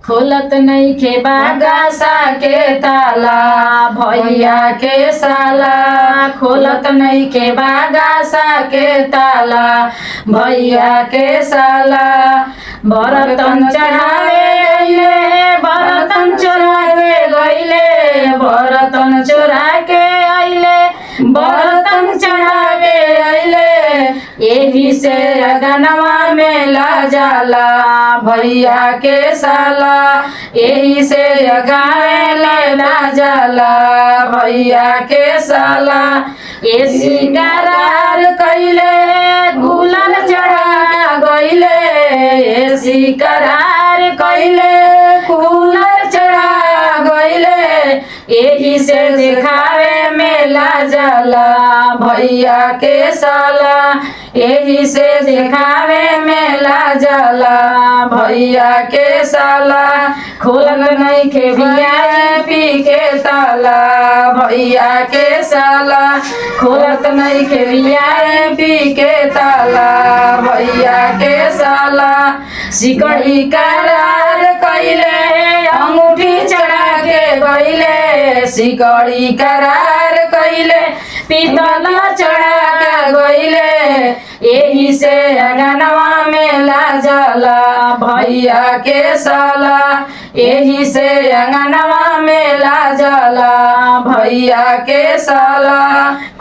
खोलत नइखे बागासा के ताला भैया के साला। खोलत नइखे बागासा के ताला भैया के साला। बर्तन चढ़ावे गइले बर्तन चोरावे गइले बर्तन चोरा के अइले बर्तन चढ़ावे अइले। एही से अगनवा में ला जाला भैया के साला। एही से अगावे ला जाला भैया के साला। एसी करार कइले गुलाल चढ़ा गइले एसी करार कइले गुलाल चढ़ा गइले। एही से दिखावे में ला जाला भैया के साला। एही से दिखावे में ला जाला भैया के साला। खोलत नइखे VIP के ताला भैया के साला। खोलत नइखे VIP के ताला भैया के साला। सिकड़ी करार कइले अंगूठी चढ़ा के गइले सिकड़ी करार कइले पीतल चढ़ा के गइले। एही से अगनवा में ला जाला भैया के साला। एही से अंगनवा में ला जाला भैया के साला।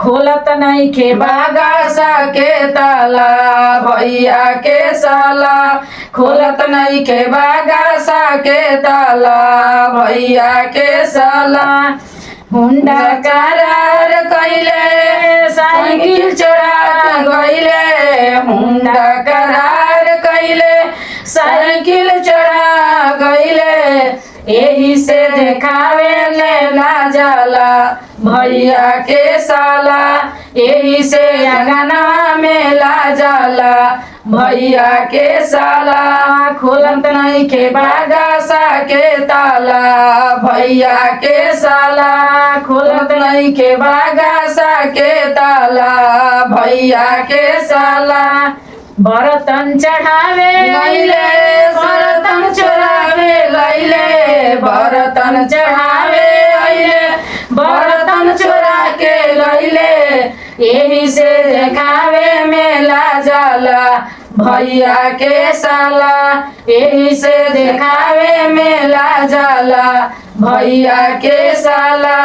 खोलत नइखे बागासा के ताला भैया के साला। खोलत नइखे बागासा के ताला भैया के साला। हुंडा करार कइले साइकिल चढ़ा गइले हुंडा करार कइले साइकिल चढ़ा गइले। एही से देखावे ला जाला भैया के साला। एही से अगनवा में ला जाला भैया के साला। खोलत नइखे बागासा के ताला भैया के साला। खोलत नइखे बागासा के ताला भैया के साला। बर्तन चढ़ावे गइले बर्तन चोरावे गइले बर्तन चढ़ावे अइले बर्तन चोरा के गइले। एही से देखावे में ला जाला भैया के साला। एही से देखावे में ला जाला भैया के साला।